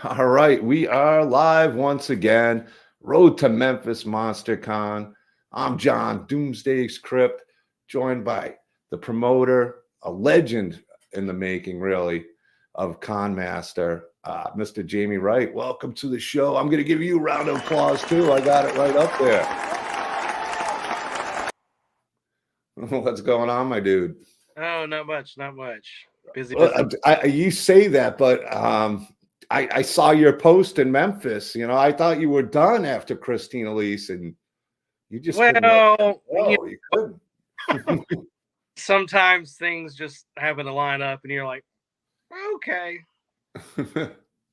All right, we are live once again. Road to Memphis Monster Con. I'm John Doomsday's Crypt, joined by the promoter, a legend in the making, really, of Con Master, Mr. Jaime Wright. Welcome to the show. I'm going to give you a round of applause too. I got it right up there. What's going on, my dude? Oh, not much, not much. Busy, Well, busy. you say that, but I saw your post in Memphis. I thought you were done after Christine Elise, and you just couldn't let that Well, go. You couldn't. sometimes things just happen to line up, and you're like, okay.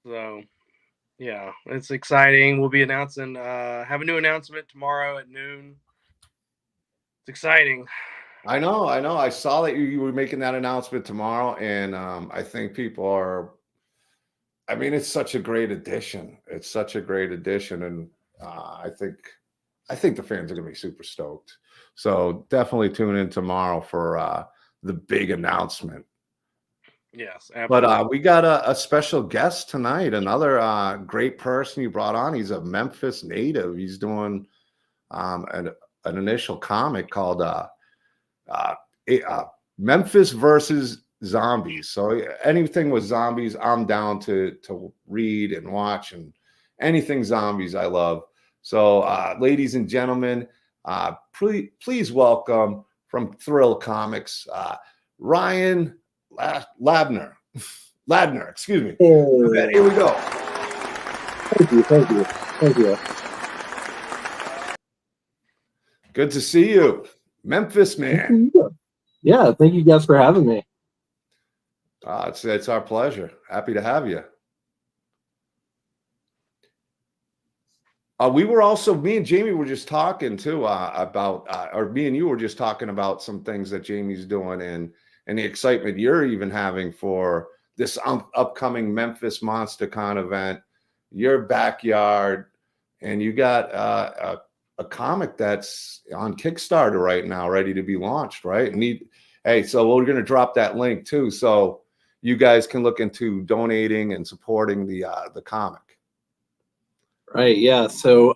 So, yeah, it's exciting. We'll be announcing, have a new announcement tomorrow at noon. It's exciting. I know. I saw that you were making that announcement tomorrow, and I think people are. I mean, it's such a great addition. It's such a great addition, and I think the fans are going to be super stoked. So definitely tune in tomorrow for the big announcement. Yes, But absolutely. we got a special guest tonight. Another great person you brought on. He's a Memphis native. He's doing an initial comic called uh, uh, Memphis Versus Zombies. So anything with zombies, I'm down to read and watch, and anything zombies, I love. So, ladies and gentlemen, please welcome from Thrill Comics, Ryan Ladner. Ladner, excuse me. Hey, Here we go. thank you. Good to see you, Memphis man. Yeah, thank you guys for having me. It's our pleasure. Happy to have you. We were also, me and Jamie were just talking too about, or me and you were just talking about some things that Jamie's doing and the excitement you're even having for this upcoming Memphis Monster Con event, your backyard, and you got a comic that's on Kickstarter right now, ready to be launched, right? Hey, so we're going to drop that link too, so you guys can look into donating and supporting the comic. Right, yeah. So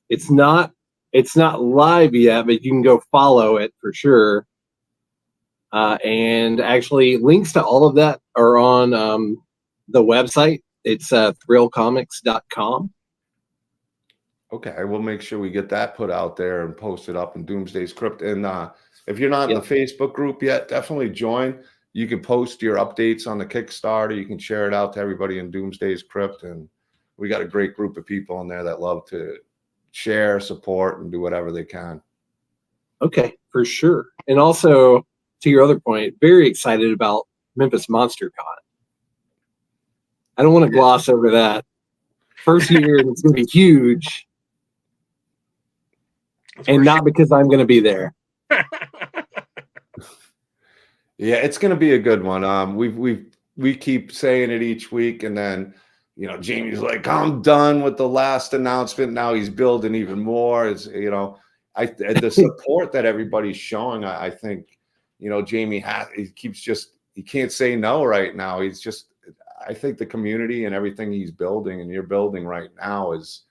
it's not live yet, but you can go follow it for sure. And actually links to all of that are on the website. It's thrillcomics.com. Okay, we'll make sure we get that put out there and post it up in Doomsday's Crypt. And if you're not in the Facebook group yet, definitely join. You can post your updates on the Kickstarter. You can share it out to everybody in Doomsday's Crypt. And we got a great group of people in there that love to share, support, and do whatever they can. Okay, for sure. And also, to your other point, very excited about Memphis Monster Con. I don't want to gloss over that. First year, it's going to be huge. And not because I'm going to be there. Yeah, it's going to be a good one. We keep saying it each week, and then Jamie's like, I'm done with the last announcement. Now he's building even more. It's the support that everybody's showing. I think Jamie he can't say no right now. I think the community and everything he's building and you're building right now is,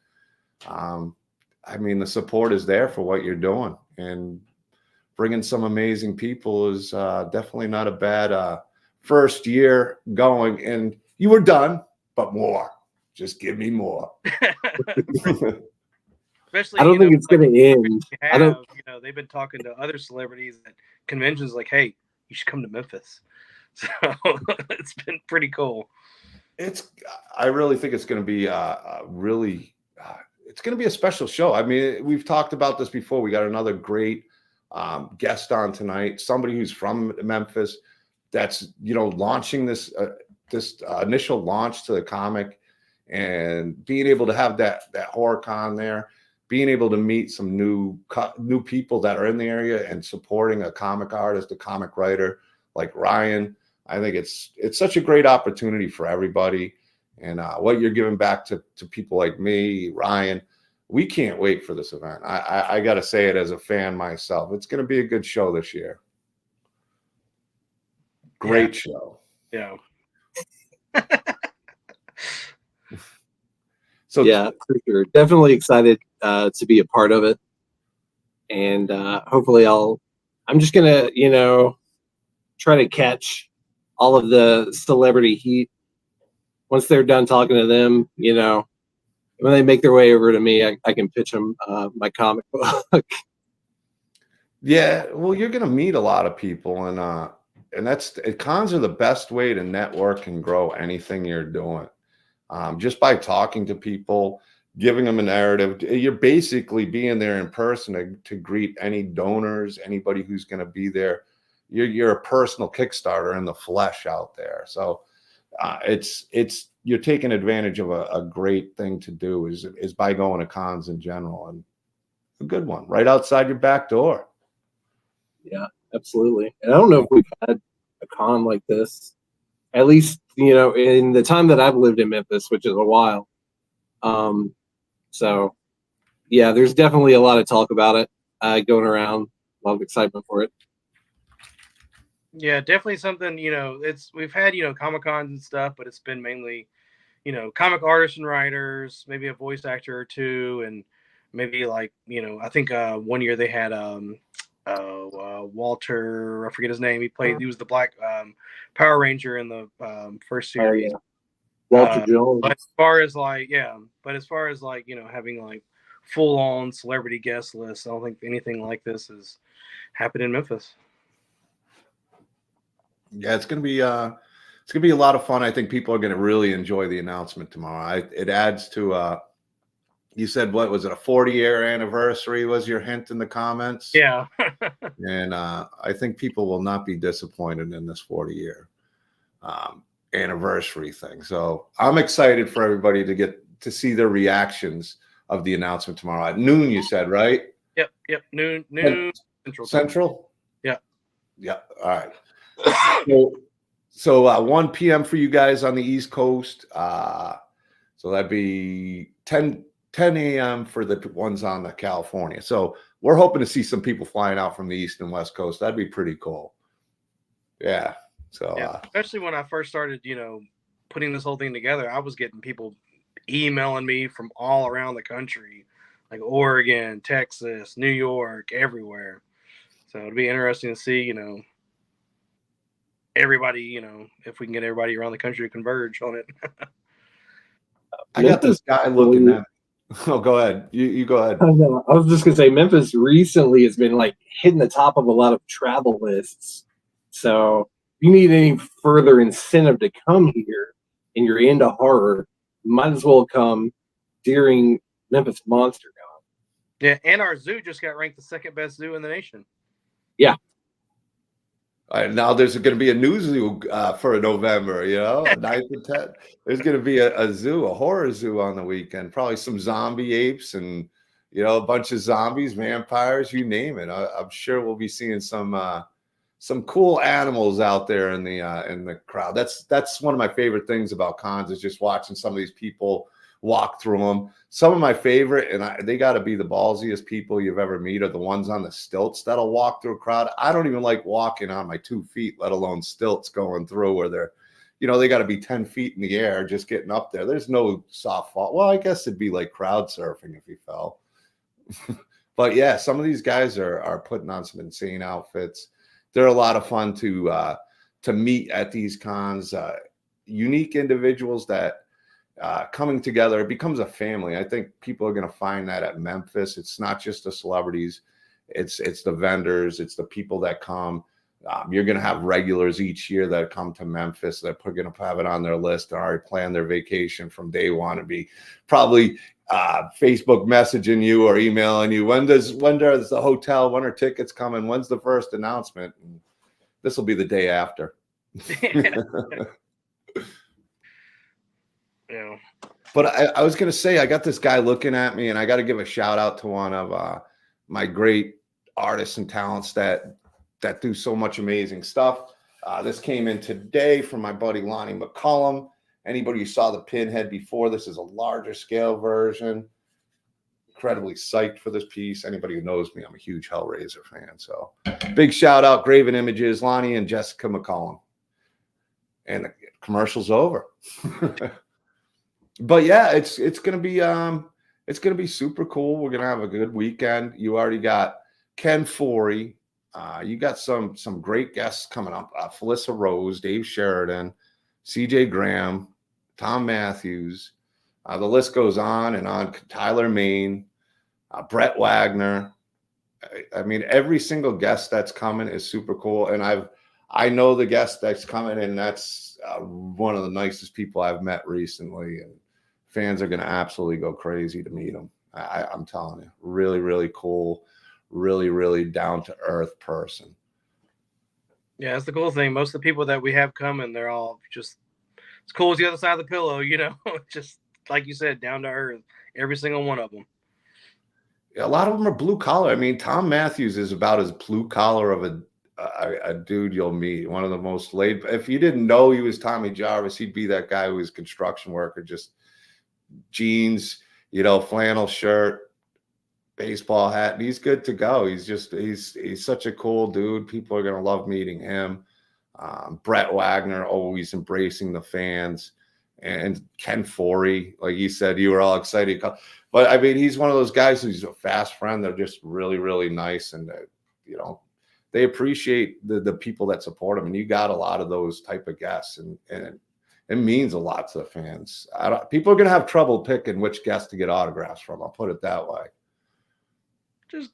the support is there for what you're doing, and bringing some amazing people is definitely not a bad first year going. And you were done, but more. Just give me more. Especially, I don't think it's going to end. They've been talking to other celebrities at conventions like, hey, you should come to Memphis. So it's been pretty cool. I really think it's going to be it's going to be a special show. I mean, we've talked about this before. We got another great guest on tonight, somebody who's from Memphis that's launching this initial launch to the comic, and being able to have that horror con there, being able to meet some new people that are in the area and supporting a comic artist, a comic writer like Ryan. I think it's such a great opportunity for everybody, and what you're giving back to people like me, Ryan. We can't wait for this event. I got to say it as a fan myself. It's going to be a good show this year. Great show. Yeah. So yeah, for sure. Definitely excited to be a part of it. And hopefully I'm just going to, try to catch all of the celebrity heat. Once they're done talking to them, when they make their way over to me, I can pitch them my comic book. yeah, well, you're gonna meet a lot of people, and cons are the best way to network and grow anything you're doing. Just by talking to people, giving them a narrative. You're basically being there in person to greet any donors, anybody who's going to be there. You're a personal Kickstarter in the flesh out there. So you're taking advantage of a great thing to do is by going to cons in general, and a good one right outside your back door. Yeah, absolutely. And I don't know if we've had a con like this, at least, in the time that I've lived in Memphis, which is a while. So, yeah, there's definitely a lot of talk about it going around, a lot of excitement for it. Yeah, definitely something, we've had, Comic Cons and stuff, but it's been mainly, comic artists and writers, maybe a voice actor or two, and maybe like, I think 1 year they had Walter, I forget his name. He was the Black Power Ranger in the first series. Yeah. Walter Jones. But as far as like, having like full on celebrity guest lists, I don't think anything like this has happened in Memphis. Yeah, it's gonna be a lot of fun. I think people are gonna really enjoy the announcement tomorrow. It adds to you said, what was it, a 40-year anniversary was your hint in the comments? Yeah. And I think people will not be disappointed in this 40-year anniversary thing. So I'm excited for everybody to get to see their reactions of the announcement tomorrow at noon, you said, right? Yep. Noon Central? Yeah. Yeah. All right. So 1 p.m. for you guys on the East Coast. So that'd be 10 a.m. for the ones on the California. So we're hoping to see some people flying out from the East and West Coast. That'd be pretty cool. Yeah. So yeah, especially when I first started, putting this whole thing together, I was getting people emailing me from all around the country, like Oregon, Texas, New York, everywhere. So it'd be interesting to see, everybody, if we can get everybody around the country to converge on it. I got this guy looking at. Oh, go ahead. You go ahead. I was just gonna say Memphis recently has been like hitting the top of a lot of travel lists. So if you need any further incentive to come here and you're into horror, you might as well come during Memphis Monster Con. Yeah, and our zoo just got ranked the second best zoo in the nation. Yeah. All right, now there's going to be a new zoo for November, 9th and 10th. There's going to be a zoo, a horror zoo on the weekend. Probably some zombie apes and, a bunch of zombies, vampires, you name it. I'm sure we'll be seeing some cool animals out there in the crowd. That's one of my favorite things about cons is just watching some of these people walk through them. Some of my favorite, and they got to be the ballsiest people you've ever meet, are the ones on the stilts that'll walk through a crowd. I don't even like walking on my 2 feet, let alone stilts going through where they're, they got to be 10 feet in the air just getting up there. There's no soft fall. Well, I guess it'd be like crowd surfing if you fell. But yeah, some of these guys are putting on some insane outfits. They're a lot of fun to meet at these cons. Unique individuals that coming together, it becomes a family. I think people are going to find that at Memphis. It's not just the celebrities, it's the vendors, it's the people that come. You're going to have regulars each year that come to Memphis that are going to have it on their list and already plan their vacation from day one and be probably Facebook messaging you or emailing you. When does the hotel, when are tickets coming? When's the first announcement? And this will be the day after. Yeah. But I was going to say, I got this guy looking at me, and I got to give a shout out to one of my great artists and talents that do so much amazing stuff. This came in today from my buddy Lonnie McCullum. Anybody who saw the Pinhead before, this is a larger scale version. Incredibly psyched for this piece. Anybody who knows me, I'm a huge Hellraiser fan. So big shout out, Graven Images, Lonnie and Jessica McCullum. And the commercial's over. but yeah, it's gonna be super cool. We're gonna have a good weekend. You already got Ken Forey. You got some great guests coming up. Felissa Rose, Dave Sheridan, CJ Graham, Tom Matthews. The list goes on and on. Tyler Main, Brett Wagner. I mean, every single guest that's coming is super cool. And I know the guest that's coming, and that's one of the nicest people I've met recently. And fans are going to absolutely go crazy to meet him. I'm telling you, really, really cool, really, really down to earth person. Yeah, that's the cool thing. Most of the people that we have coming, they're all just as cool as the other side of the pillow, you know, just like you said, down to earth, every single one of them. A lot of them are blue collar. I mean, Tom Matthews is about as blue collar of a dude you'll meet. One of the most laid. If you didn't know he was Tommy Jarvis, he'd be that guy who was construction worker, just jeans, you know, flannel shirt, baseball hat, and he's good to go. He's such a cool dude. People are gonna love meeting him. Brett Wagner always embracing the fans, and Ken Forey, like you said, you were all excited. But I mean, he's one of those guys who's a fast friend. They're just really, really nice, and you know, they appreciate the people that support them. And you got a lot of those type of guests, and it means a lot to the fans. People are gonna have trouble picking which guest to get autographs from. I'll put it that way.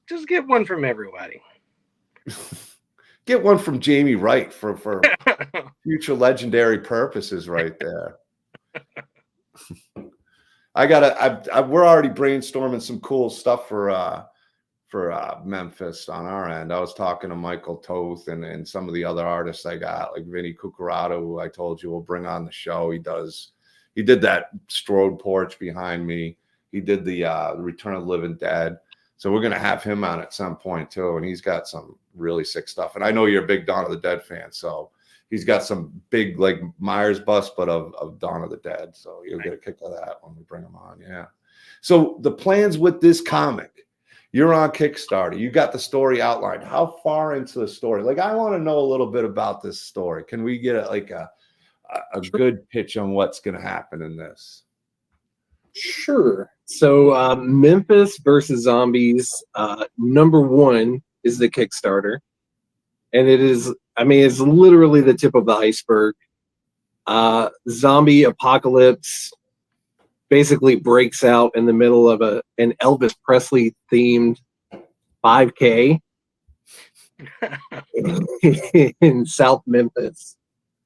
Just get one from everybody. Get one from Jaime Wright for future legendary purposes, right there. We're already brainstorming some cool stuff for Memphis on our end. I was talking to Michael Toth and some of the other artists I got, like Vinny Cucurato, who I told you will bring on the show. He did that Strode porch behind me. He did the Return of the Living Dead. So we're gonna have him on at some point too, and he's got some really sick stuff. And I know you're a big Dawn of the Dead fan, so he's got some big, like, Myers bust, but of Dawn of the Dead. So you'll get a kick of that when we bring him on. Yeah. So the plans with this comic, you're on Kickstarter. You got the story outlined. How far into the story? Like, I want to know a little bit about this story. Can we get a good pitch on what's going to happen in this? Sure. So Memphis Versus Zombies, #1 is the Kickstarter. And it is, I mean, it's literally the tip of the iceberg. Zombie apocalypse basically breaks out in the middle of an Elvis Presley themed 5K in South Memphis.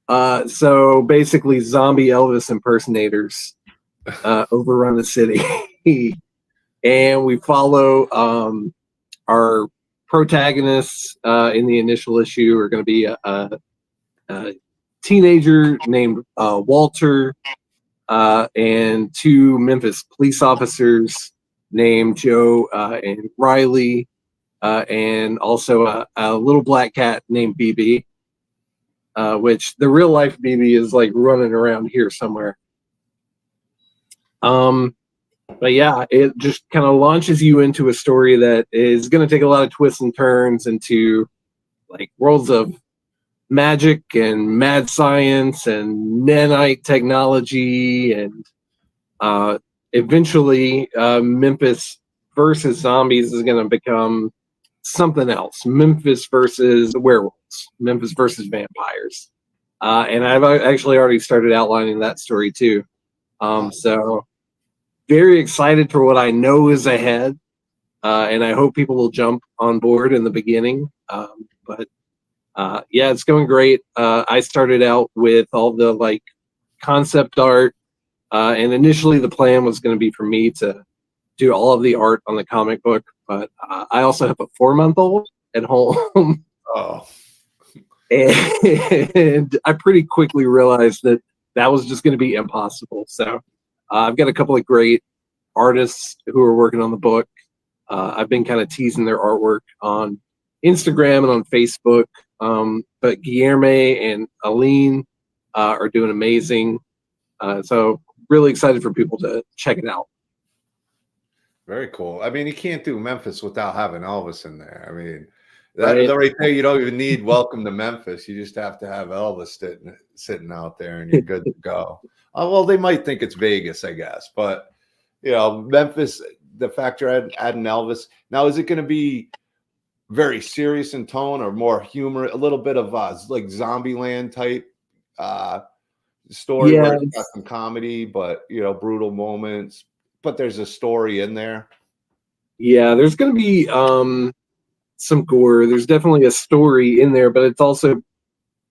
So basically zombie Elvis impersonators overrun the city. And we follow our protagonists in the initial issue are going to be a teenager named Walter and 2 Memphis police officers named Joe and Riley, and also a little black cat named BB, which the real life BB is like running around here somewhere. But yeah, it just kind of launches you into a story that is going to take a lot of twists and turns into like worlds of magic and mad science and nanite technology, and eventually Memphis Versus Zombies is going to become something else. Memphis versus werewolves, Memphis versus vampires, and I've actually already started outlining that story too. So very excited for what I know is ahead, and I hope people will jump on board in the beginning. But yeah, it's going great. I started out with all the like concept art, and initially the plan was going to be for me to do all of the art on the comic book, but I also have a 4-month-old at home. Oh. And I pretty quickly realized that was just going to be impossible. So I've got a couple of great artists who are working on the book. I've been kind of teasing their artwork on Instagram and on Facebook. But Guillermo and Aline are doing amazing. So really excited for people to check it out. Very cool. I mean, you can't do Memphis without having Elvis in there. I mean, Right. right there, you don't even need Welcome to Memphis. You just have to have Elvis sitting out there and you're good to go. Well, they might think it's Vegas, I guess, but Memphis, the fact you're adding Elvis. Now, is it going to be very serious in tone or more humor, a little bit of like Zombieland type story where it's got some comedy, but brutal moments, but there's a story in there? Yeah, there's going to be some gore. There's definitely a story in there, but it's also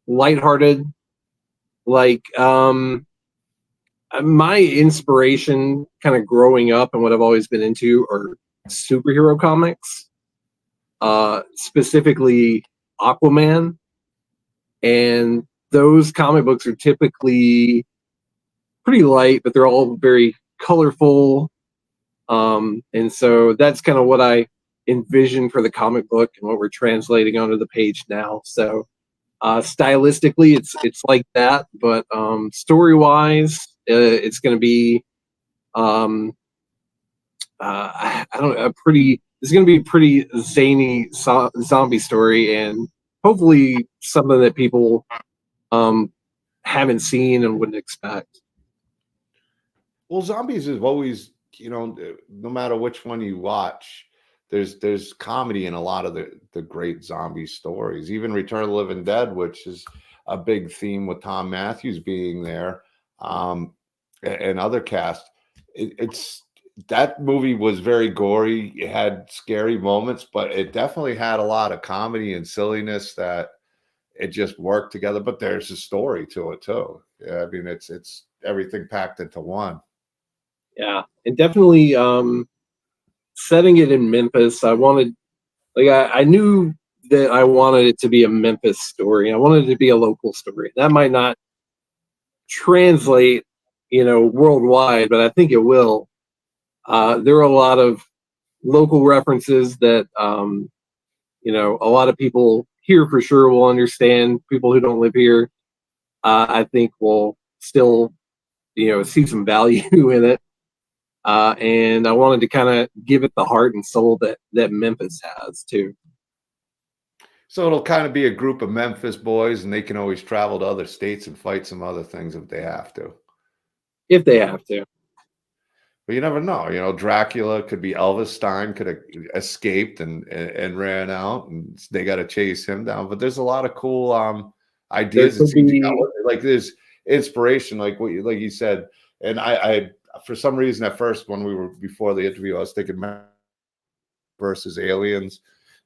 lighthearted. Like my inspiration kind of growing up and what I've always been into are superhero comics, specifically Aquaman. And those comic books are typically pretty light, but they're all very colorful. And so that's kind of what I envision for the comic book and what we're translating onto the page now. So stylistically, it's like that, but story-wise, it's going to be I don't know, it's going to be a pretty zany zombie story, and hopefully something that people haven't seen and wouldn't expect. Well, zombies is always, no matter which one you watch, there's comedy in a lot of the great zombie stories. Even Return of the Living Dead, which is a big theme with Tom Matthews being there, and other cast. It's that movie was very gory. It had scary moments, but it definitely had a lot of comedy and silliness that it just worked together. But there's a story to it too. Yeah, I mean, it's everything packed into one. Yeah, and definitely setting it in Memphis. I knew that I wanted it to be a Memphis story. I wanted it to be a local story. That might not translate, worldwide, but I think it will. There are a lot of local references that, a lot of people here for sure will understand. People who don't live here, I think will still, see some value in it. And I wanted to kind of give it the heart and soul that Memphis has too. So it'll kind of be a group of Memphis boys, and they can always travel to other states and fight some other things if they have to. If they have to. But you never know. Dracula could be Elvis. Stein could have escaped and ran out, and they got to chase him down. But there's a lot of cool ideas. Like there's inspiration, like you said. And I for some reason at first when we were before the interview, I was thinking versus aliens.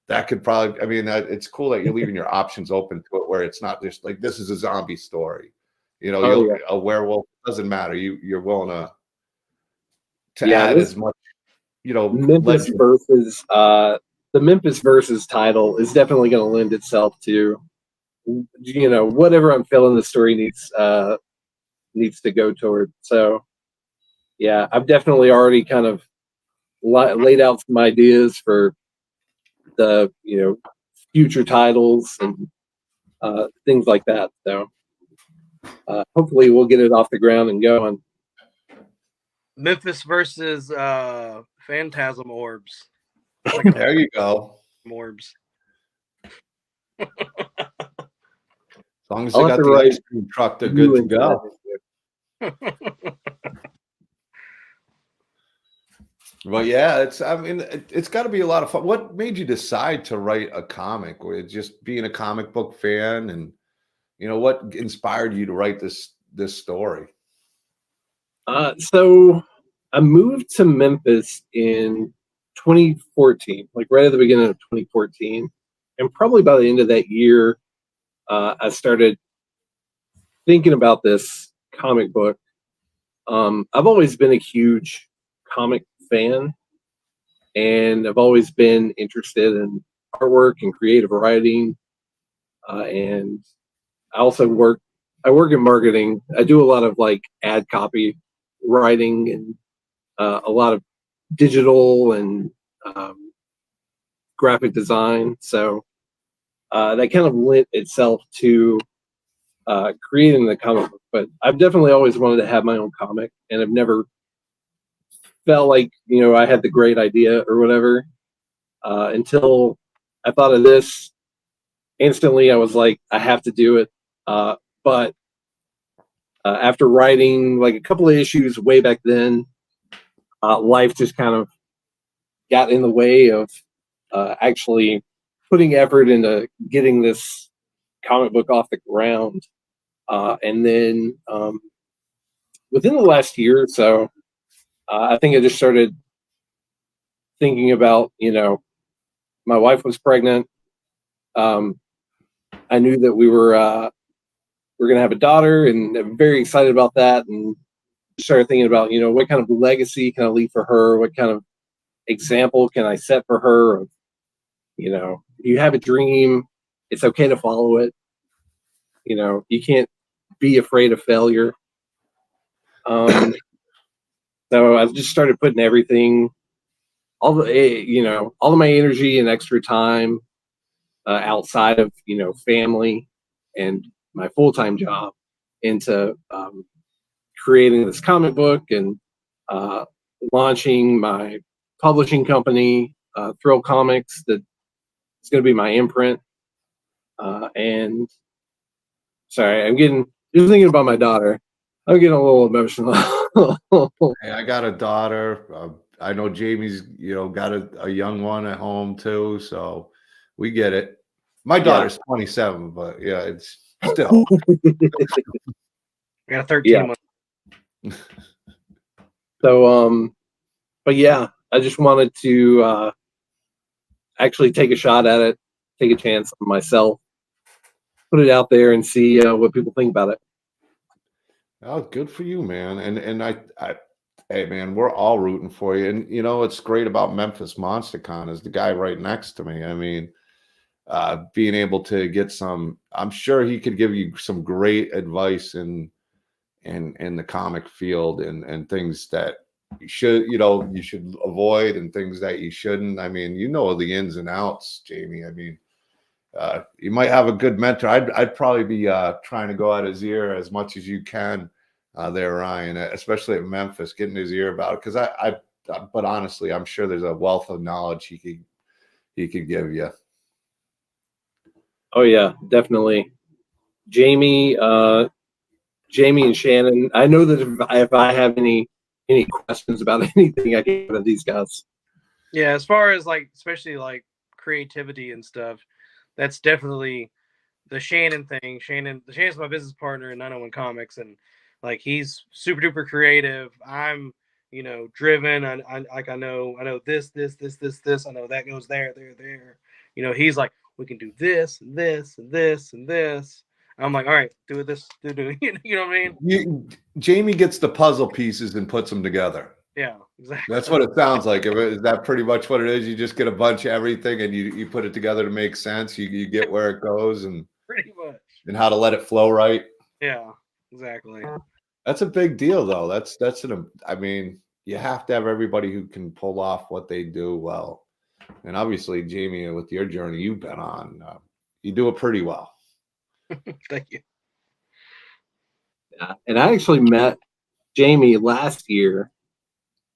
That could probably. I mean, it's cool that you're leaving your options open to it, where it's not just like this is a zombie story. A werewolf, doesn't matter. You're willing to add as much, Memphis versus the Memphis versus title is definitely going to lend itself to, whatever I'm feeling the story needs to go toward. So, yeah, I've definitely already kind of laid out some ideas for the future titles and things like that. So, hopefully, we'll get it off the ground and going. Memphis versus Phantasm Orbs. There you go. Orbs. As long as they got the ice cream truck, they're good to go. Well, yeah, it's got to be a lot of fun. What made you decide to write a comic? With just being a comic book fan, and what inspired you to write this story? So I moved to Memphis in 2014, like right at the beginning of 2014. And probably by the end of that year, I started thinking about this comic book. I've always been a huge comic fan, and I've always been interested in artwork and creative writing. And I also work in marketing. I do a lot of like ad copy writing and a lot of digital and graphic design. So that kind of lent itself to creating the comic book. But I've definitely always wanted to have my own comic, and I've never felt like I had the great idea or whatever until I thought of this. Instantly, I was like, I have to do it. But after writing like a couple of issues way back then, life just kind of got in the way of actually putting effort into getting this comic book off the ground. And then within the last year or so, I think I just started thinking about, my wife was pregnant. I knew that we were going to have a daughter, and I'm very excited about that. And started thinking about, what kind of legacy can I leave for her? What kind of example can I set for her? Of, you have a dream, it's okay to follow it. You can't be afraid of failure. So I've just started putting everything, all of my energy and extra time outside of, family and my full-time job into creating this comic book and launching my publishing company, Thrill Comics, that it's going to be my imprint. And sorry, just thinking about my daughter, I'm getting a little emotional. Hey, I got a daughter. I know Jamie's, got a young one at home too, so we get it. My daughter's 27, but yeah, it's still. I got a 13 month. So, but yeah, I just wanted to actually take a shot at it, take a chance on myself, put it out there, and see what people think about it. Oh, good for you, man. And I hey man, we're all rooting for you. And what's great about Memphis Monster Con is the guy right next to me. I mean, being able to get I'm sure he could give you some great advice in the comic field and things that you should avoid and things that you shouldn't. I mean, the ins and outs, Jamie. I mean, you might have a good mentor. I'd probably be trying to go at his ear as much as you can there, Ryan, especially at Memphis, getting his ear about it. Because but honestly, I'm sure there's a wealth of knowledge he could give you. Oh yeah, definitely. Jamie and Shannon. I know that if I have any questions about anything, I can go to these guys. Yeah, as far as especially creativity and stuff, that's definitely the Shannon thing. Shannon's my business partner in 901 Comics, and he's super duper creative. I'm driven. I know this. I know that goes there. He's like, we can do this and this and this and this. I'm like, all right, do this, do you know what I mean? Jamie gets the puzzle pieces and puts them together. Yeah, exactly. That's what it sounds like. Is that pretty much what it is? You just get a bunch of everything and you put it together to make sense. You get where it goes and pretty much, and how to let it flow right. Yeah, exactly. That's a big deal, though. I mean, you have to have everybody who can pull off what they do well. And obviously, Jamie, with your journey you've been on, you do it pretty well. Thank you. Yeah, and I actually met Jamie last year.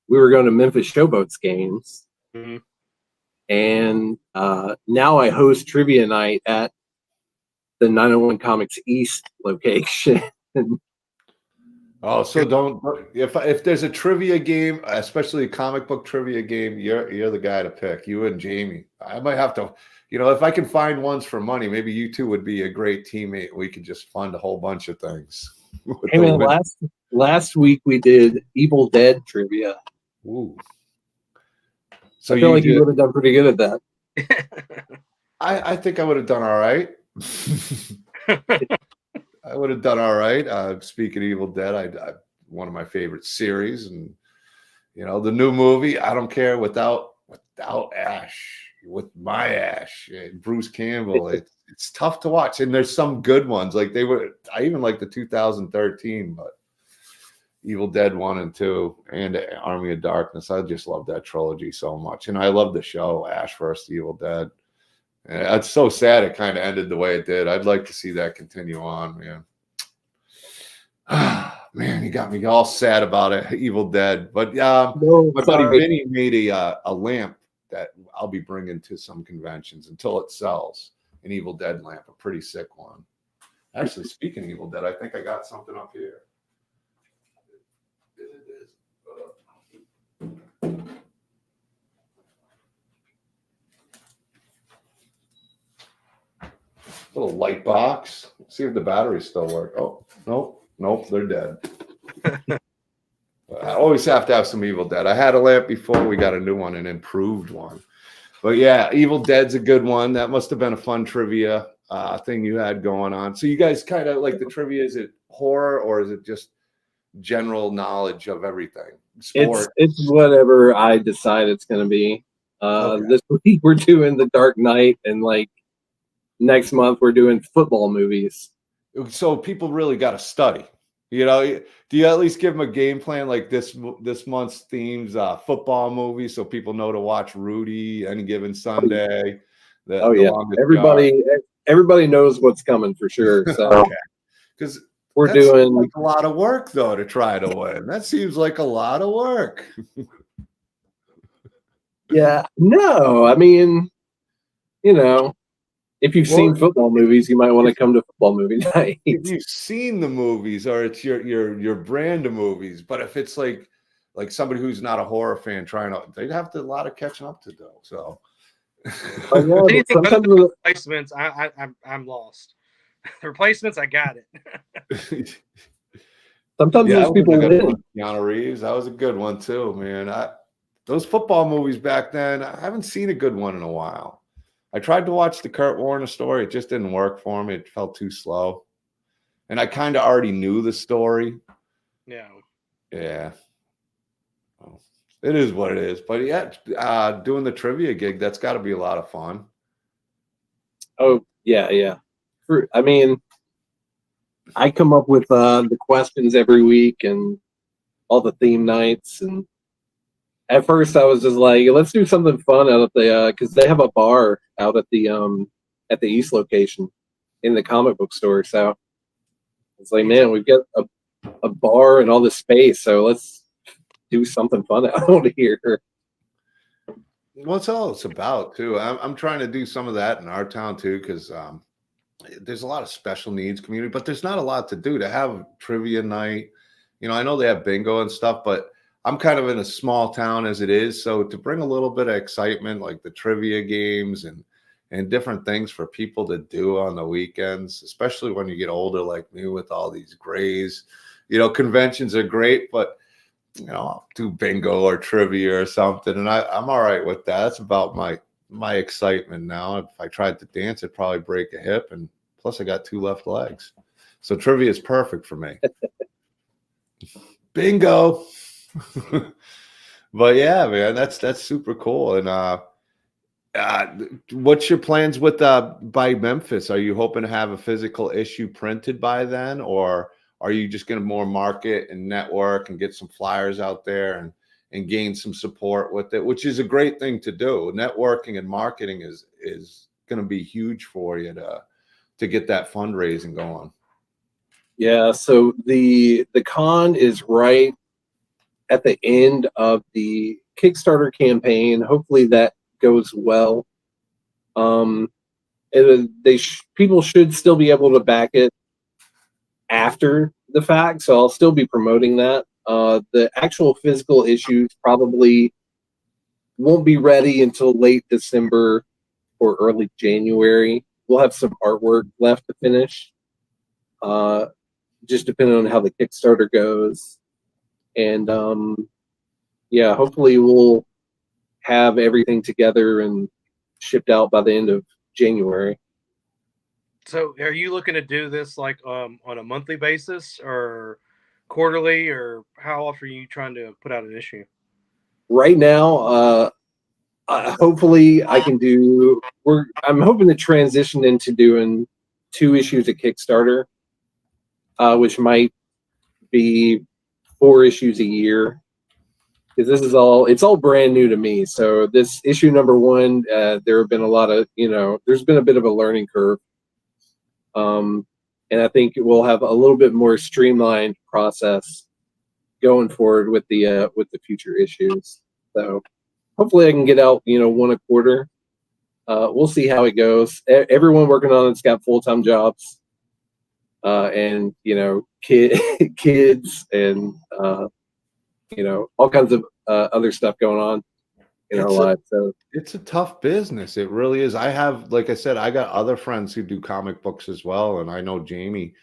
We were going to Memphis Showboats games, and now I host trivia night at the 901 Comics East location. Oh, so if there's a trivia game, especially a comic book trivia game, you're the guy to pick. You and Jamie. I might have to, if I can find ones for money, maybe you two would be a great teammate. We could just fund a whole bunch of things. Hey man, last week we did Evil Dead trivia. Ooh. So I feel like you would have done pretty good at that. I think I would have done all right. I would have done all right. Speaking of Evil Dead, I one of my favorite series, and the new movie. I don't care without Ash, with my Ash, Bruce Campbell. It's tough to watch, and there's some good ones. I even like the 2013, but Evil Dead 1 and 2 and Army of Darkness. I just love that trilogy so much, and I love the show Ash vs. Evil Dead. And it's so sad it kind of ended the way it did. I'd like to see that continue on, man. Man, you got me all sad about it, Evil Dead. But my buddy Vinny made a lamp that I'll be bringing to some conventions until it sells. An Evil Dead lamp, a pretty sick one. Actually, speaking of Evil Dead, I think I got something up here. Little light box. See if the batteries still work. Oh, nope, they're dead. I always have to have some Evil Dead. I had a lamp before. We got a new one, an improved one. But yeah, Evil Dead's a good one. That must have been a fun trivia thing you had going on. So you guys kind of like the trivia. Is it horror or is it just general knowledge of everything? Sport. It's whatever I decide it's going to be. Okay. This week we're doing The Dark Knight, and like next month we're doing football movies. So people really got to study. You know, do you at least give them a game plan like this month's themes, football movies, so people know to watch Rudy any given Sunday? Everybody knows what's coming for sure. So because we're doing like a lot of work though to try to win. That seems like a lot of work. Yeah, no, I mean, you know, if you've seen football movies, you might want to come to football movie night. If you've seen the movies, or it's your brand of movies, but if it's like somebody who's not a horror fan trying to, they'd have a lot of catching up to do. So, anything other than replacements, I'm lost. The replacements, I got it. Sometimes those people win. Keanu Reeves, that was a good one too, man. Those football movies back then, I haven't seen a good one in a while. I tried to watch the Kurt Warner story. It just didn't work for me. It felt too slow. And I kind of already knew the story. Yeah. Yeah. Well, it is what it is. But yeah, doing the trivia gig, that's got to be a lot of fun. Oh, yeah. I mean, I come up with the questions every week and all the theme nights. And at first I was just like, let's do something fun out at the, because they have a bar out at the East location in the comic book store. So it's like, man, we've got a bar and all this space. So let's do something fun out here. Well, it's all it's about too. I'm trying to do some of that in our town too, because there's a lot of special needs community, but there's not a lot to do. To have trivia night, you know, I know they have bingo and stuff, but I'm kind of in a small town as it is. So to bring a little bit of excitement, like the trivia games and different things for people to do on the weekends, especially when you get older like me with all these grays, you know, conventions are great, but you know, I'll do bingo or trivia or something. And I'm all right with that. That's about my excitement now. If I tried to dance, I'd probably break a hip. And plus I got 2 left legs. So trivia is perfect for me. Bingo. But yeah, man, that's super cool. And what's your plans with by Memphis? Are you hoping to have a physical issue printed by then, or are you just going to more market and network and get some flyers out there and gain some support with it, which is a great thing to do. Networking and marketing is going to be huge for you to get that fundraising going. Yeah, so the con is right at the end of the Kickstarter campaign. Hopefully that goes well. People should still be able to back it after the fact, so I'll still be promoting that. The actual physical issues probably won't be ready until late December or early January. We'll have some artwork left to finish, just depending on how the Kickstarter goes. And yeah, hopefully we'll have everything together and shipped out by the end of January. So are you looking to do this like on a monthly basis or quarterly, or how often are you trying to put out an issue? Right now, hopefully I can do, I'm hoping to transition into doing 2 issues of Kickstarter, which might be 4 issues a year. Because it's all brand new to me. So this issue number 1, there have been a lot of, there's been a bit of a learning curve. And I think we'll have a little bit more streamlined process going forward with the future issues. So hopefully I can get out, 1 a quarter. We'll see how it goes. Everyone working on it's got full-time jobs, and kids and all kinds of other stuff going on. in our lives. So it's a tough business. It really is. I have, like I said, I got other friends who do comic books as well, and I know Jamie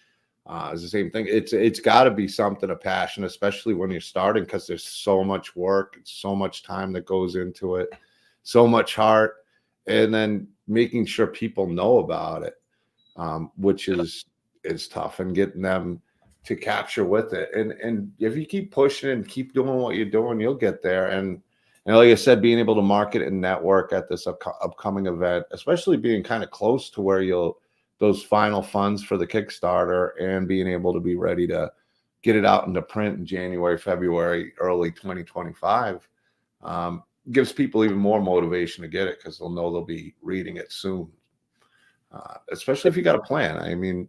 is the same thing. It's got to be something of passion, especially when you're starting, because there's so much work, so much time that goes into it, so much heart, and then making sure people know about it, which is tough, and getting them to capture with it. And if you keep pushing and keep doing what you're doing, you'll get there. And like I said, being able to market and network at this upcoming event, especially being kind of close to where those final funds for the Kickstarter, and being able to be ready to get it out into print in January, February, early 2025, gives people even more motivation to get it, because they'll know they'll be reading it soon. Especially if you got a plan. I mean,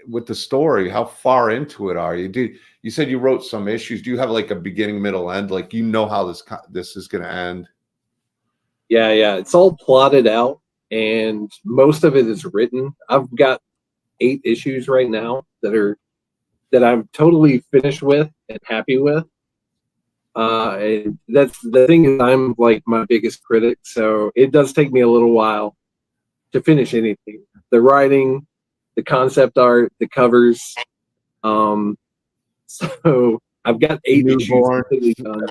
with the story, how far into it are you? You said you wrote some issues. Do you have like a beginning, middle, end? Like, you know how this is going to end? Yeah, it's all plotted out, and most of it is written. I've got 8 issues right now that I'm totally finished with and happy with. And that's the thing, is I'm like my biggest critic, so it does take me a little while to finish anything. The writing, the concept art, the covers. So I've got 8 Newborn. issues completely done.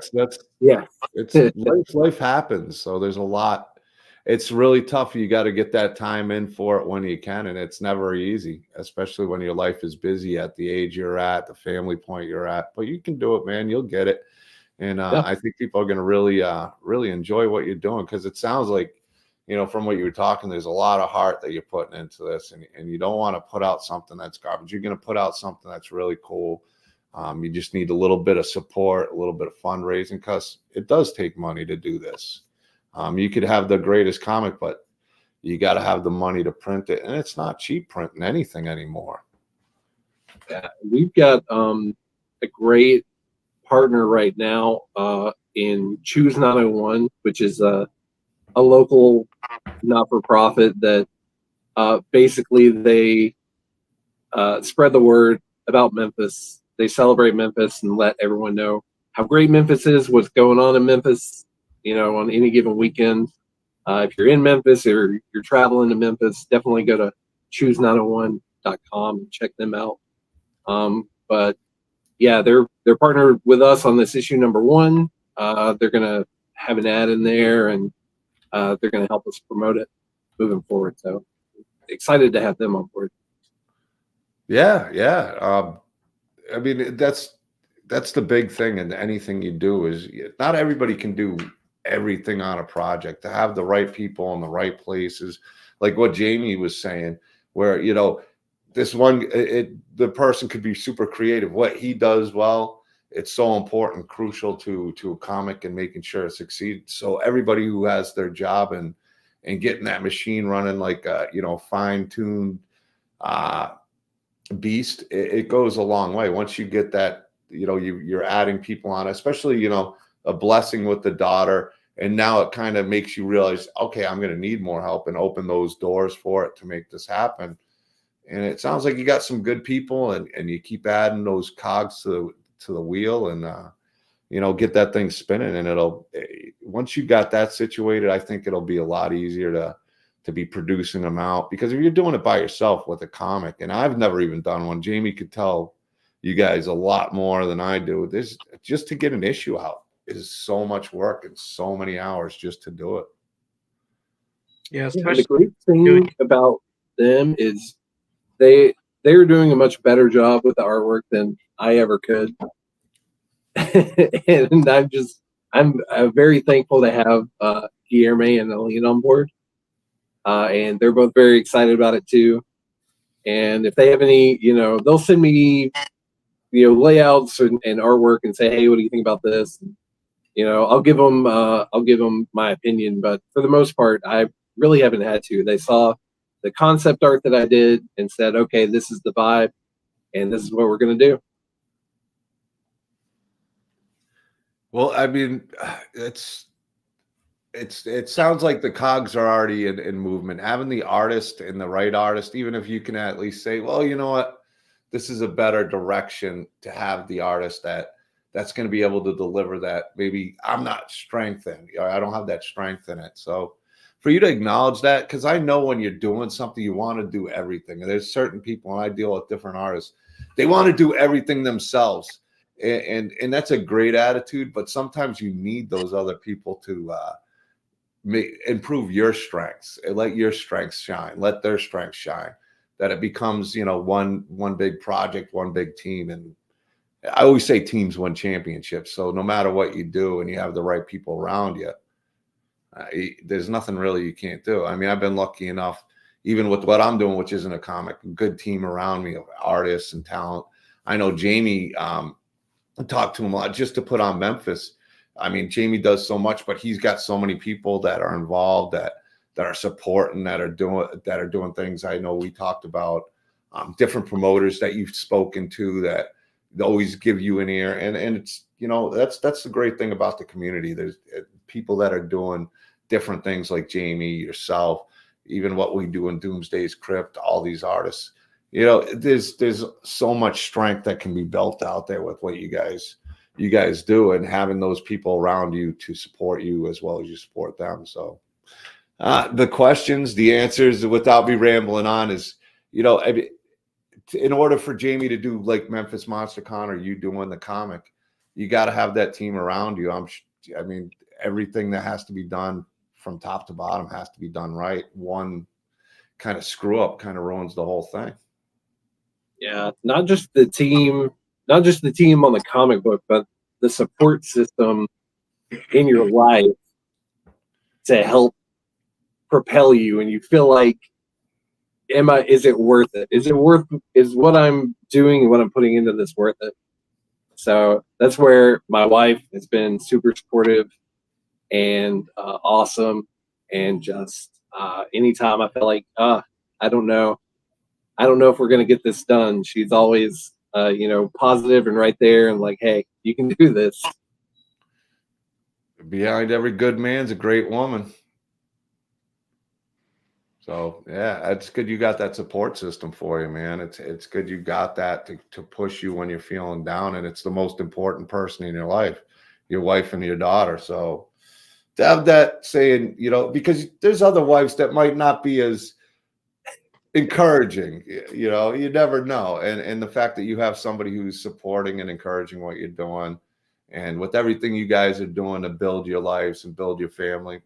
It's life happens. So there's a lot. It's really tough. You got to get that time in for it when you can, and it's never easy, especially when your life is busy at the age you're at, the family point you're at. But you can do it, man. You'll get it. And I think people are going to really enjoy what you're doing, because it sounds like, from what you were talking, there's a lot of heart that you're putting into this, and you don't want to put out something that's garbage. You're going to put out something that's really cool. You just need a little bit of support, a little bit of fundraising, because it does take money to do this. You could have the greatest comic, but you got to have the money to print it, and it's not cheap printing anything anymore. Yeah, we've got a great partner right now in Choose 901, which is a local not-for-profit that basically they spread the word about Memphis. They celebrate Memphis and let everyone know how great Memphis is, what's going on in Memphis, on any given weekend. If you're in Memphis or you're traveling to Memphis, definitely go to choose901.com and check them out. But yeah, they're partnered with us on this issue number 1. They're going to have an ad in there, and they're going to help us promote it moving forward. So excited to have them on board. Yeah. I mean, that's the big thing in anything you do, is not everybody can do everything on a project. To have the right people in the right places, like what Jamie was saying, where, this one, the person could be super creative. What he does well, it's so important, crucial to a comic and making sure it succeeds. So everybody who has their job and getting that machine running like fine-tuned beast, it goes a long way. Once you get that, you're adding people on, especially a blessing with the daughter, and now it kind of makes you realize, okay, I'm going to need more help, and open those doors for it to make this happen. And it sounds like you got some good people, and you keep adding those cogs to the wheel, and get that thing spinning. And once you got that situated, I think it'll be a lot easier to be producing them out, because if you're doing it by yourself with a comic, and I've never even done one, Jamie could tell you guys a lot more than I do. This, just to get an issue out, is so much work and so many hours just to do it. Yeah, the great thing about them is they're doing a much better job with the artwork than I ever could. And I'm very thankful to have Guillermo and Aline on board. And they're both very excited about it too. And if they have any, they'll send me, layouts and artwork and say, hey, what do you think about this? I'll give them my opinion, but for the most part, I really haven't had to. They saw the concept art that I did and said, okay, this is the vibe, and this is what we're going to do. Well, I mean, it sounds like the cogs are already in movement. Having the artist and the right artist, even if you can at least say, well, you know what, this is a better direction to have the artist that that's going to be able to deliver that. Maybe I'm not strengthened, or I don't have that strength in it. So for you to acknowledge that, because I know when you're doing something, you want to do everything. And there's certain people, and I deal with different artists, they want to do everything themselves. And that's a great attitude, but sometimes you need those other people to improve your strengths and let your strengths shine, let their strengths shine, that it becomes, one big project, one big team. And I always say teams win championships. So no matter what you do and you have the right people around you, there's nothing really you can't do. I mean, I've been lucky enough, even with what I'm doing, which isn't a comic, a good team around me of artists and talent. I know Jaime, I talked to him a lot just to put on Memphis. I mean, Jaime does so much, but he's got so many people that are involved, that are supporting, that are doing things. I know we talked about different promoters that you've spoken to that always give you an ear, and it's, that's the great thing about the community. There's people that are doing different things, like Jaime, yourself, even what we do in Doomsday's Crypt, all these artists. There's so much strength that can be built out there with what you guys do, and having those people around you to support you as well as you support them. So the questions, the answers, without me rambling on, is, in order for Jaime to do like Memphis Monster Con or you doing the comic, you got to have that team around you. I mean, everything that has to be done from top to bottom has to be done right. One kind of screw up kind of ruins the whole thing. Yeah, not just the team on the comic book, but the support system in your life to help propel you, and you feel like, is it worth it? Is what I'm doing and what I'm putting into this worth it? So that's where my wife has been super supportive and awesome. And just anytime I feel like, I don't know if we're going to get this done, she's always, positive and right there and like, hey, you can do this. Behind every good man's a great woman. So yeah, it's good you got that support system for you, man. It's good you got that to push you when you're feeling down, and it's the most important person in your life, your wife and your daughter. So to have that saying, because there's other wives that might not be as encouraging, you never know. And the fact that you have somebody who's supporting and encouraging what you're doing, and with everything you guys are doing to build your lives and build your family,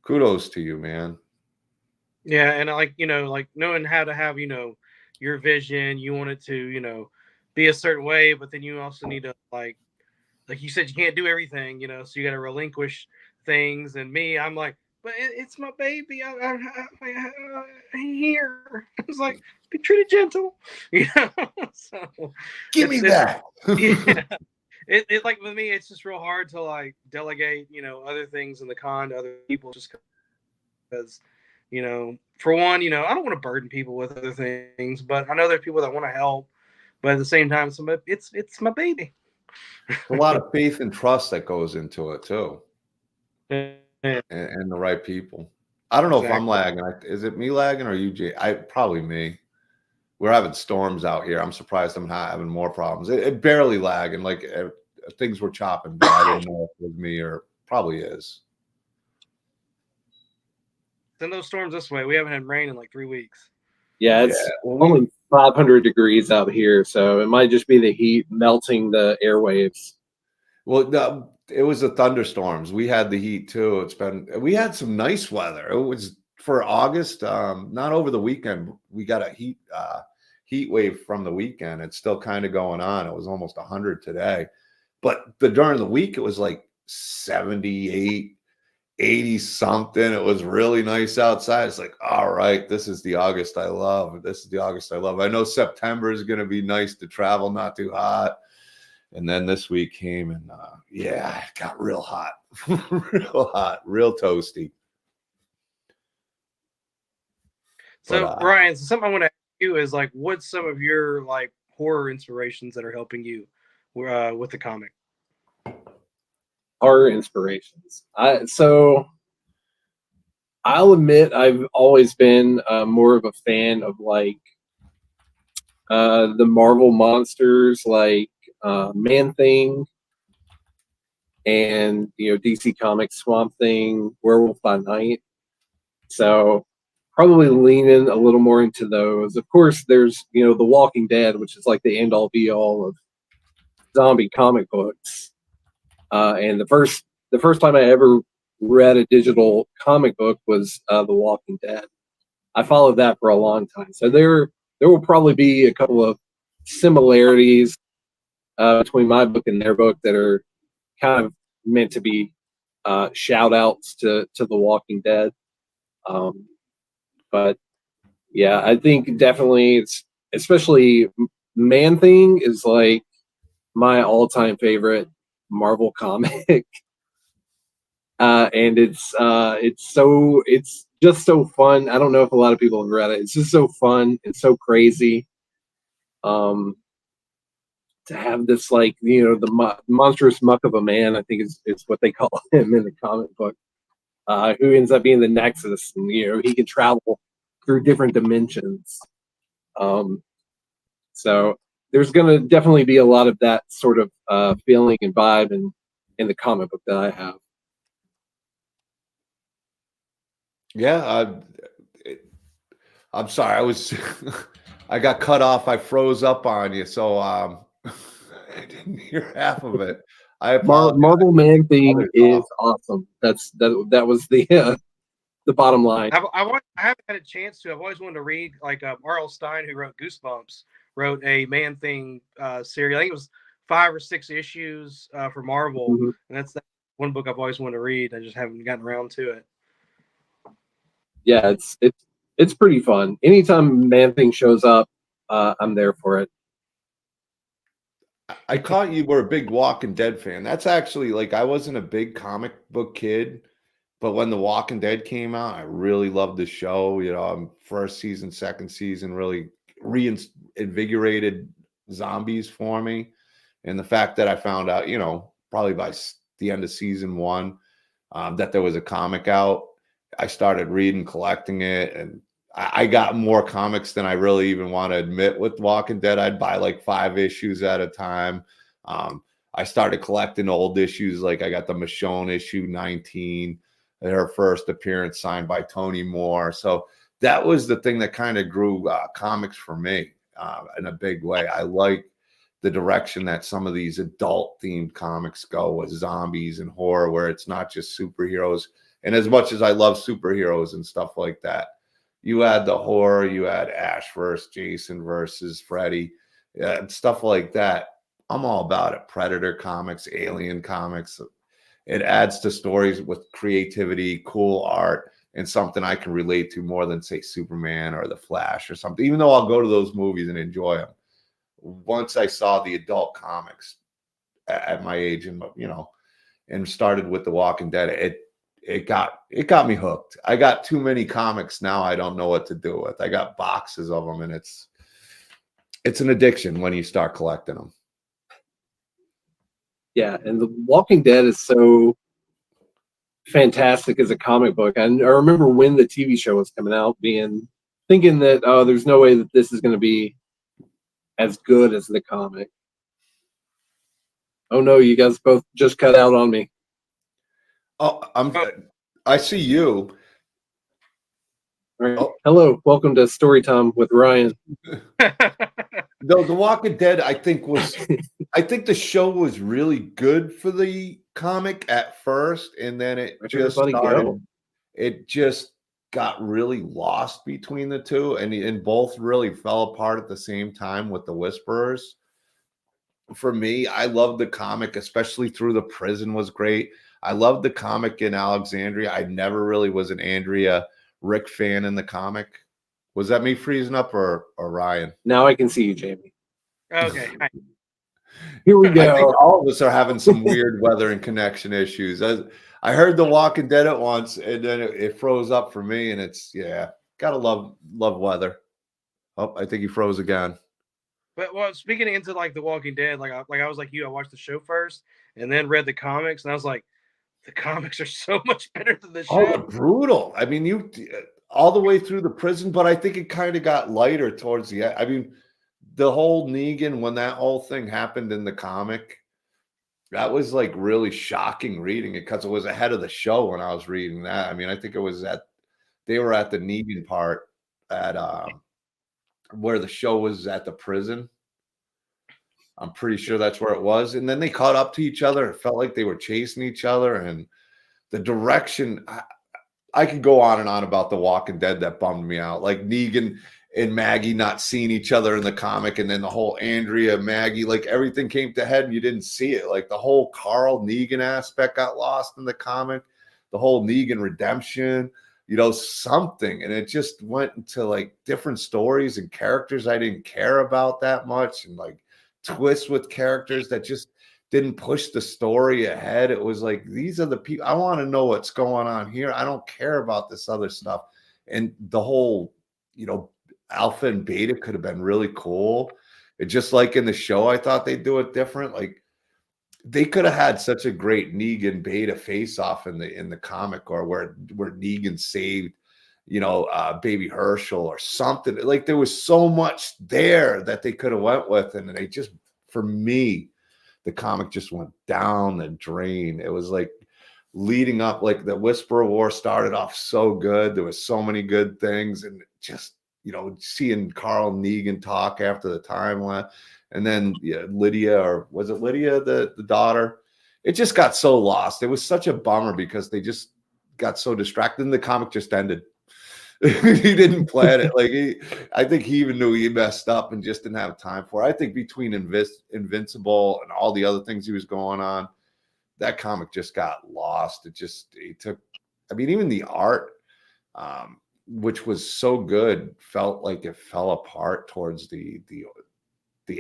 kudos to you, man. Yeah, and like knowing how to have your vision, you want it to be a certain way, but then you also need to like you said, you can't do everything, so you got to relinquish things. And me, I'm like, but it's my baby. I here. It's like, be treated gentle, So Give me that. Yeah. It like with me, it's just real hard to like delegate, other things in the con to other people, just because, for one, I don't want to burden people with other things, but I know there's people that want to help, but at the same time, it's my baby. A lot of faith and trust that goes into it too, Yeah. and the right people. I don't know if I'm lagging. Is it me lagging or you, Jay? Probably me. We're having storms out here. I'm surprised I'm not having more problems. It barely lagging. Like things were chopping, but I didn't know if it was me, or probably is. Send those storms this way. We haven't had rain in like 3 weeks. Yeah, it's only 500 degrees out here, so it might just be the heat melting the airwaves. Well, it was the thunderstorms. We had the heat too. We had some nice weather. It was for August. Not over the weekend. We got a heat wave from the weekend. It's still kind of going on. It was almost 100 today, but during the week it was like 78, 80 something. It was really nice outside. It's like, all right, this is the August I love. This is the August I love. I know September is going to be nice to travel, not too hot. And then this week came, and it got real hot, real hot, real toasty. So, Brian, something I want to ask you is like, what's some of your like horror inspirations that are helping you with the comic? Horror inspirations. So I'll admit I've always been more of a fan of like the Marvel monsters, like Man-Thing, and DC Comics Swamp Thing, Werewolf by Night. So probably leaning a little more into those. Of course, there's The Walking Dead, which is like the end all be all of zombie comic books. And the first time I ever read a digital comic book was The Walking Dead. I followed that for a long time. So there will probably be a couple of similarities between my book and their book that are kind of meant to be shout outs to The Walking Dead. But yeah, I think definitely it's especially Man-Thing is like my all-time favorite Marvel comic. And it's just so fun. I don't know if a lot of people have read it. It's just so fun. It's so crazy. To have this the monstrous muck of a man, I think is what they call him in the comic book, who ends up being the Nexus, and he can travel through different dimensions. So there's going to definitely be a lot of that sort of feeling and vibe in the comic book that I have. Yeah, I'm sorry. I got cut off. I froze up on you, so I didn't hear half of it. I apologize. Marvel Man-Thing is awesome. That was the bottom line. I haven't had a chance to. I've always wanted to read, like R.L. Stine, who wrote Goosebumps, wrote a Man-Thing series. I think it was 5 or 6 issues for Marvel, Mm-hmm. and that's one book I've always wanted to read. I just haven't gotten around to it. Yeah, it's pretty fun. Anytime Man-Thing shows up, I'm there for it. I caught you were a big Walking Dead fan. That's actually I wasn't a big comic book kid, but when The Walking Dead came out, I really loved the show. First season, second season really reinvigorated zombies for me. And the fact that I found out, probably by the end of season 1, that there was a comic out, I started reading, collecting it, and I got more comics than I really even want to admit with Walking Dead. I'd buy 5 issues at a time. I started collecting old issues. I got the Michonne issue 19, her first appearance signed by Tony Moore. So that was the thing that kind of grew comics for me in a big way. I like the direction that some of these adult-themed comics go with zombies and horror, where it's not just superheroes. And as much as I love superheroes and stuff like that, you add the horror, you add Ash versus Jason versus Freddy, and stuff like that. I'm all about it. Predator comics, Alien comics. It adds to stories with creativity, cool art, and something I can relate to more than, say, Superman or The Flash or something, even though I'll go to those movies and enjoy them. Once I saw the adult comics at my age and started with The Walking Dead, it got me hooked. I got too many comics now. I don't know what to do with. I got boxes of them, and it's an addiction when you start collecting them. Yeah, and The Walking Dead is so fantastic as a comic book. And I remember when the TV show was coming out, thinking that there's no way that this is going to be as good as the comic. Oh no, you guys both just cut out on me. Oh, I see you. Right. Oh. Hello, welcome to Story Time with Ryan. The Walking Dead, I think the show was really good for the comic at first, and then it just got really lost between the two, and both really fell apart at the same time with the Whisperers. For me, I loved the comic, especially through the prison was great. I loved the comic in Alexandria. I never really was an Andrea Rick fan in the comic. Was that me freezing up or Ryan? Now I can see you, Jamie. Okay. Here we go. I think all of us are having some weird weather and connection issues. I heard The Walking Dead at once, and then it froze up for me, and gotta love weather. Oh, I think he froze again. But speaking into The Walking Dead, I was like you, I watched the show first and then read the comics, and I was like, the comics are so much better than the show. Oh, they're brutal. I mean, you all the way through the prison, but I think it kind of got lighter towards the end. I mean, the whole Negan, when that whole thing happened in the comic, that was like really shocking reading it because it was ahead of the show when I was reading that. I mean, I think it was they were at the Negan part at where the show was at the prison. I'm pretty sure that's where it was. And then they caught up to each other. It felt like they were chasing each other. And the direction, I could go on and on about The Walking Dead that bummed me out. Like Negan and Maggie not seeing each other in the comic. And then the whole Andrea, Maggie, like everything came to head and you didn't see it. Like the whole Carl Negan aspect got lost in the comic. The whole Negan redemption, something. And it just went into like different stories and characters I didn't care about that much. And like, twists with characters that just didn't push the story ahead. It was like, these are the people I want to know what's going on here. I don't care about this other stuff. And the whole, alpha and beta could have been really cool. It just like in the show, I thought they'd do it different. Like they could have had such a great Negan beta face off in the comic, or where Negan saved Baby Herschel or something. Like there was so much there that they could have went with, and they just, for me, the comic just went down the drain. It was like leading up, like the Whisperer War started off so good. There was so many good things, and just seeing Carl Negan talk after the timeline, and then Lydia, or was it Lydia, the daughter? It just got so lost. It was such a bummer because they just got so distracted, and the comic just ended. He didn't plan it. Like I think he even knew he messed up and just didn't have time for it. I think between Invincible and all the other things he was going on, that comic just got lost. It took, I mean, even the art, which was so good, felt like it fell apart towards the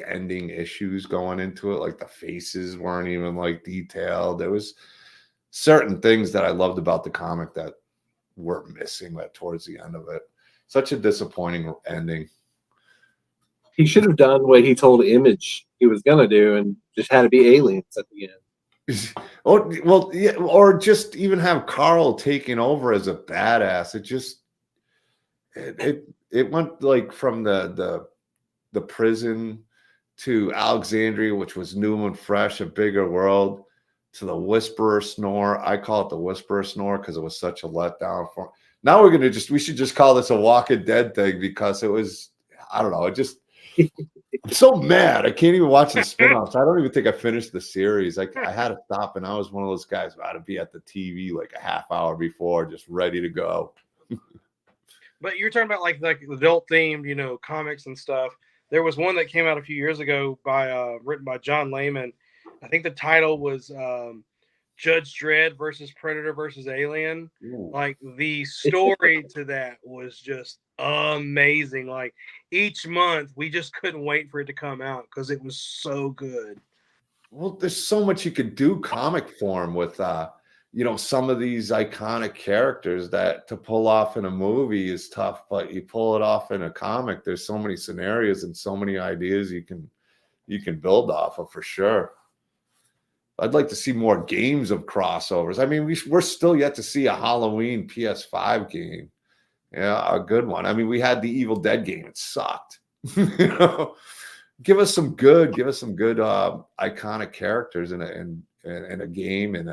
ending issues going into it. Like the faces weren't even like detailed. There was certain things that I loved about the comic that were missing towards the end of it. Such a disappointing ending. He should have done what he told Image he was gonna do, and just had to be aliens at the end. Or just even have Carl taking over as a badass. It went like from the prison to Alexandria, which was new and fresh, a bigger world, to the Whisperer Snore. I call it the Whisperer Snore because it was such a letdown for. Now we should just call this a Walking Dead thing because it was, I don't know, I'm so mad. I can't even watch the spinoffs. I don't even think I finished the series. I had to stop, and I was one of those guys who had to be at the TV like a half hour before, just ready to go. But you're talking about like adult themed, comics and stuff. There was one that came out a few years ago written by John Layman. I think the title was Judge Dredd versus Predator versus Alien. Ooh. Like the story to that was just amazing. Like each month we just couldn't wait for it to come out because it was so good. Well, there's so much you could do comic form with some of these iconic characters that to pull off in a movie is tough, but you pull it off in a comic, there's so many scenarios and so many ideas you can build off of for sure. I'd like to see more games of crossovers. I mean, we're still yet to see a Halloween PS5 game. Yeah, a good one. I mean, we had the Evil Dead game. It sucked. Give us some good iconic characters in a game, in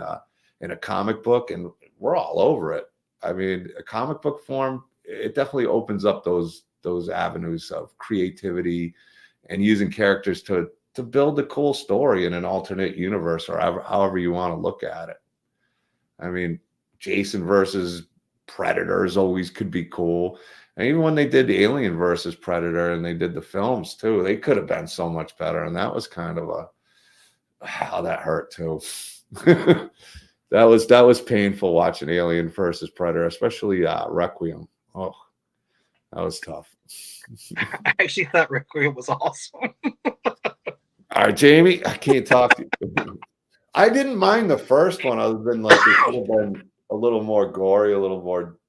a comic book, and we're all over it. I mean, a comic book form, it definitely opens up those avenues of creativity and using characters to build a cool story in an alternate universe, or however you want to look at it. I mean, Jason versus Predators always could be cool. And even when they did the Alien versus Predator and they did the films too, they could have been so much better. And that was kind of that hurt too. That was painful watching Alien versus Predator, especially Requiem. Oh, that was tough. I actually thought Requiem was awesome. All right, Jamie, I can't talk to you. I didn't mind the first one, other than like it could have been a little more gory, a little more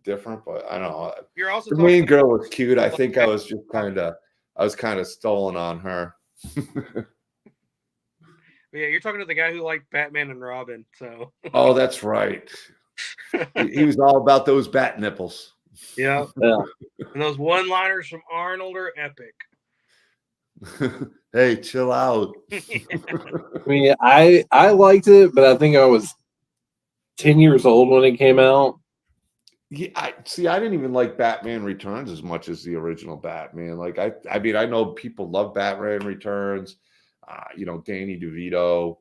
different. But I don't know. You're also the main girl was cute. I think I was kind of stolen on her. Yeah, you're talking to the guy who liked Batman and Robin. So. Oh, that's right. He was all about those bat nipples. Yeah. And those one-liners from Arnold are epic. Hey, chill out. I mean, I liked it, but I think I was 10 years old when it came out. Yeah, I didn't even like Batman Returns as much as the original Batman. Like I mean, I know people love Batman Returns. Danny DeVito.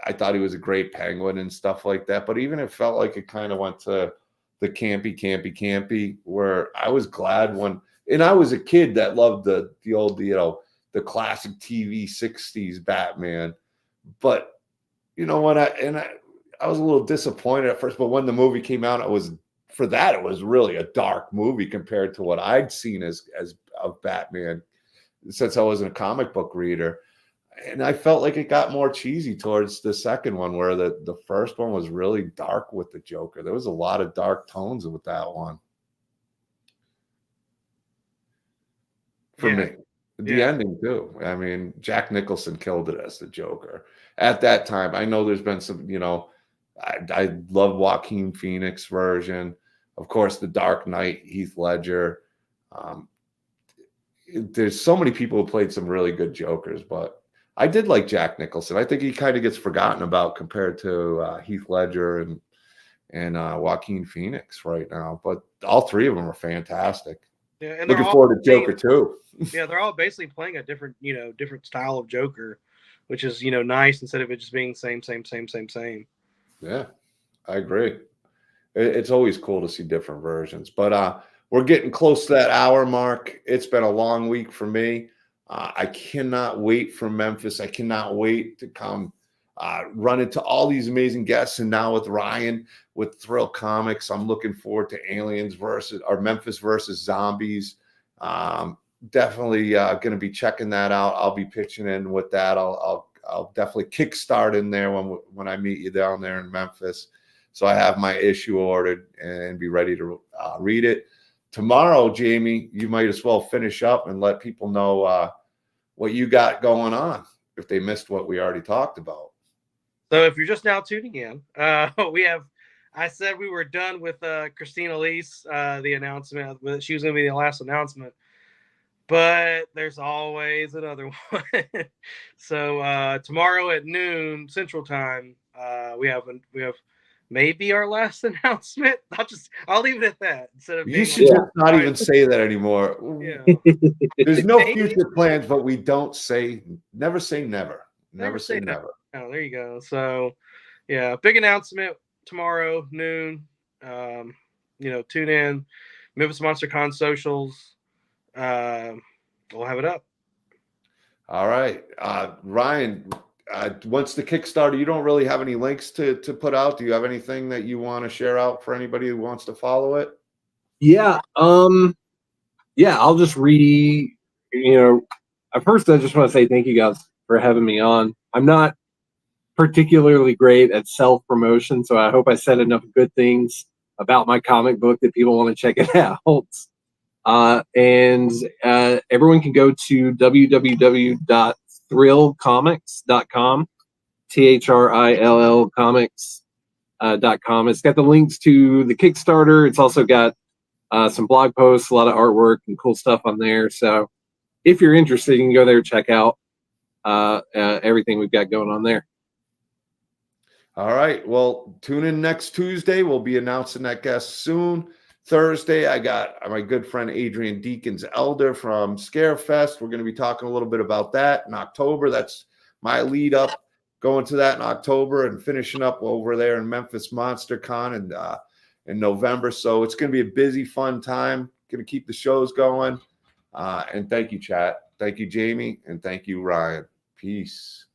I thought he was a great Penguin and stuff like that. But even it felt like it kind of went to the campy, where I was glad and I was a kid that loved the old, the classic TV 60s Batman. But you know what? I was a little disappointed at first, but when the movie came out, it was really a dark movie compared to what I'd seen as of Batman since I wasn't a comic book reader. And I felt like it got more cheesy towards the second one, where the first one was really dark with the Joker. There was a lot of dark tones with that one. For me. The ending too. I mean, Jack Nicholson killed it as the Joker. At that time, I know there's been some, I love Joaquin Phoenix version. Of course, The Dark Knight, Heath Ledger. There's so many people who played some really good Jokers, but I did like Jack Nicholson. I think he kind of gets forgotten about compared to Heath Ledger and Joaquin Phoenix right now. But all three of them are fantastic. Yeah, and looking forward to Joker too. Yeah, they're all basically playing a different style of Joker, which is nice instead of it just being same. Yeah, I agree. It's always cool to see different versions. But we're getting close to that hour mark. It's been a long week for me. I cannot wait for Memphis. I cannot wait to come run into all these amazing guests. And now with Ryan, with Thrill Comics, I'm looking forward to Memphis versus Zombies. Definitely going to be checking that out. I'll be pitching in with that. I'll definitely kickstart in there when I meet you down there in Memphis. So I have my issue ordered and be ready to read it. Tomorrow, Jamie, you might as well finish up and let people know what you got going on if they missed what we already talked about. So if you're just now tuning in, I said we were done with Christina Elise, the announcement. She was going to be the last announcement. But there's always another one. So tomorrow at noon Central Time, we have maybe our last announcement. I'll leave it at that. Instead of you should just not even say that anymore. Yeah. There's no future plans, but we don't never say never. Never say never. Oh, there you go. So yeah, big announcement tomorrow noon. Tune in. Memphis Monster Con socials. We'll have it up. All right. Ryan, once the Kickstarter, you don't really have any links to put out. Do you have anything that you want to share out for anybody who wants to follow it? Yeah. I'll just at first I just want to say thank you guys for having me on. I'm not particularly great at self-promotion, so I hope I said enough good things about my comic book that people want to check it out. And everyone can go to www.thrillcomics.com, THRILL comics.com. It's got the links to the Kickstarter. It's also got some blog posts, a lot of artwork and cool stuff on there. So if you're interested, you can go there and check out everything we've got going on there. All right. Well, tune in next Tuesday. We'll be announcing that guest soon. Thursday, I got my good friend Adrian Deakins Elder from Scarefest. We're going to be talking a little bit about that in October. That's my lead up going to that in October and finishing up over there in Memphis Monster Con in November. So it's going to be a busy, fun time. Going to keep the shows going. And thank you, chat. Thank you, Jamie. And thank you, Ryan. Peace.